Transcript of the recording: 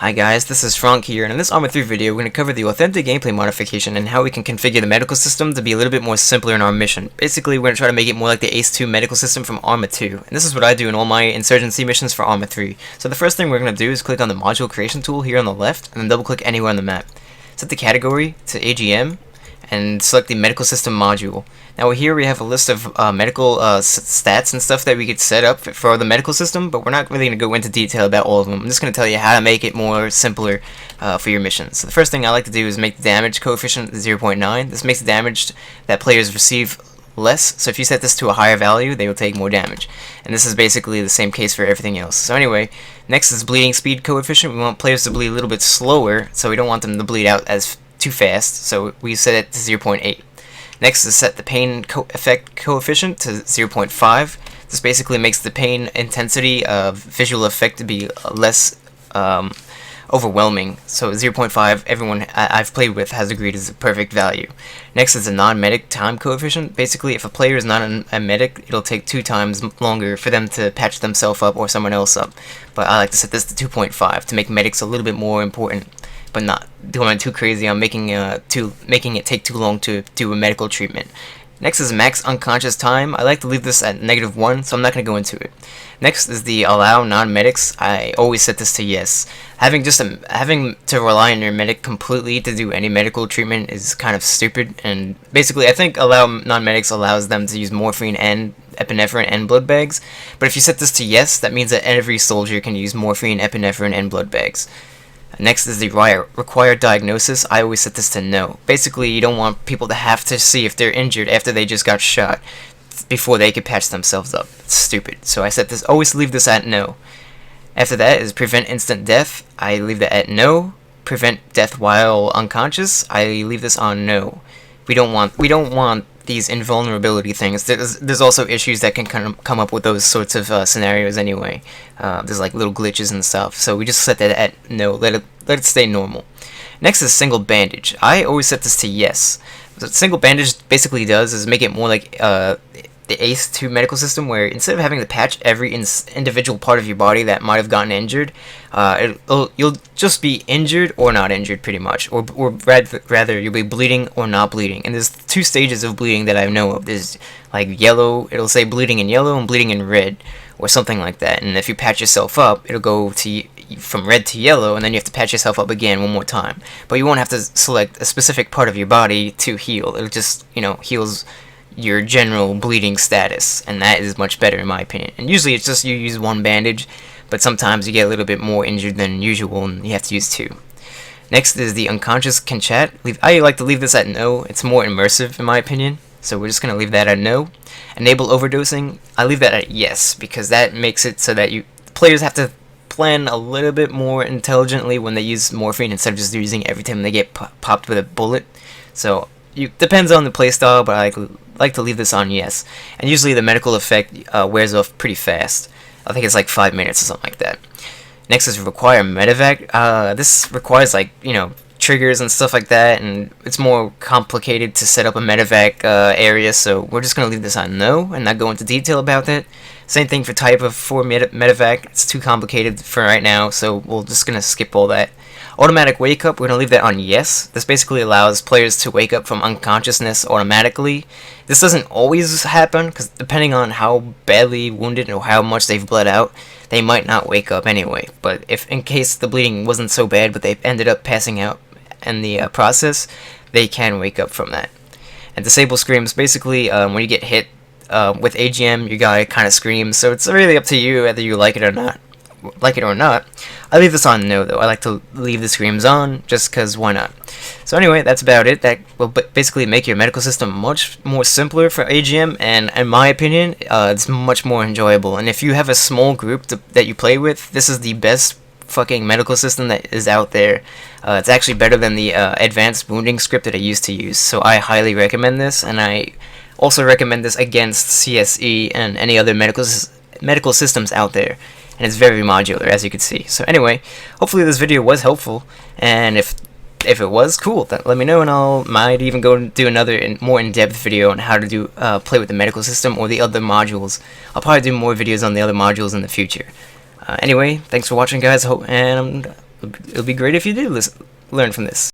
Hi guys, this is Frank here, and in this ArmA 3 video, we're going to cover the authentic gameplay modification and how we can configure the medical system to be a little bit more simpler in our mission. Basically, we're going to try to make it more like the ACE 2 medical system from ArmA 2, and this is what I do in all my insurgency missions for ArmA 3. So the first thing we're going to do is click on the module creation tool here on the left, and then double click anywhere on the map. Set the category to AGM, and select the medical system module. Now here we have a list of medical stats and stuff that we could set up for the medical system, but we're not really going to go into detail about all of them. I'm just going to tell you how to make it more simpler for your missions. So the first thing I like to do is make the damage coefficient 0.9. This makes the damage that players receive less, so if you set this to a higher value, they will take more damage. And this is basically the same case for everything else. So anyway, next is bleeding speed coefficient. We want players to bleed a little bit slower, so we don't want them to bleed out as too fast, so we set it to 0.8. Next is set the pain effect coefficient to 0.5. This basically makes the pain intensity of visual effect to be less overwhelming. So 0.5, everyone I've played with has agreed is a perfect value. Next is the non-medic time coefficient. Basically, if a player is not a medic, it'll take 2 times longer for them to patch themselves up or someone else up. But I like to set this to 2.5 to make medics a little bit more important, but not going too crazy on making it take too long to do a medical treatment. Next is max unconscious time. I like to leave this at -1, so I'm not going to go into it. Next is the allow non-medics. I always set this to yes. Having to rely on your medic completely to do any medical treatment is kind of stupid, and basically I think allow non-medics allows them to use morphine and epinephrine and blood bags, but if you set this to yes, that means that every soldier can use morphine, epinephrine, and blood bags. Next is the required diagnosis. I always set this to no. Basically, you don't want people to have to see if they're injured after they just got shot before they could patch themselves up. It's stupid. So I set this, always leave this at no. After that is prevent instant death. I leave that at no. Prevent death while unconscious. I leave this on no. We don't want these invulnerability things. There's also issues that can kind of come up with those sorts of scenarios anyway. There's like little glitches and stuff, so we just set that at no. Let it stay normal. Next is single bandage. I always set this to yes. What single bandage basically does is make it more like the ACE 2 medical system, where instead of having to patch every individual part of your body that might have gotten injured, you'll just be injured or not injured pretty much, or rather you'll be bleeding or not bleeding. And there's 2 stages of bleeding that I know of. There's like yellow, it'll say bleeding in yellow and bleeding in red, or something like that. And if you patch yourself up, it'll go to from red to yellow, and then you have to patch yourself up again one more time. But you won't have to select a specific part of your body to heal. It'll just, heals your general bleeding status, and that is much better in my opinion. And usually it's just you use 1 bandage, but sometimes you get a little bit more injured than usual and you have to use 2. Next is the unconscious can chat. I like to leave this at no. It's more immersive in my opinion, so we're just going to leave that at no. Enable overdosing. I leave that at yes, because that makes it so that players have to plan a little bit more intelligently when they use morphine instead of just using every time they get popped with a bullet. So depends on the playstyle, but I like to leave this on yes. And usually the medical effect wears off pretty fast. I think it's like 5 minutes or something like that. Next is require medevac. This requires triggers and stuff like that, and it's more complicated to set up a medevac area, so we're just going to leave this on no and not go into detail about that. Same thing for type of medevac. It's too complicated for right now, so we're just going to skip all that. Automatic wake up, we're going to leave that on yes. This basically allows players to wake up from unconsciousness automatically. This doesn't always happen, because depending on how badly wounded or how much they've bled out, they might not wake up anyway. But if in case the bleeding wasn't so bad but they ended up passing out in the process, they can wake up from that. And disable screams, basically when you get hit with AGM, your guy kind of screams, so it's really up to you whether you like it or not. I leave this on no though. I like to leave the screams on just because why not. So anyway, that's about it. That will basically make your medical system much more simpler for AGM, and in my opinion it's much more enjoyable. And if you have a small group that you play with, this is the best fucking medical system that is out there. It's actually better than the advanced wounding script that I used to use, so I highly recommend this, and I also recommend this against CSE and any other medical systems out there. And it's very modular, as you can see. So anyway, hopefully this video was helpful, and if it was, cool, then let me know, and might even go and do another more in-depth video on how to play with the medical system or the other modules. I'll probably do more videos on the other modules in the future. Anyway, thanks for watching, guys, and It'll be great if you did learn from this.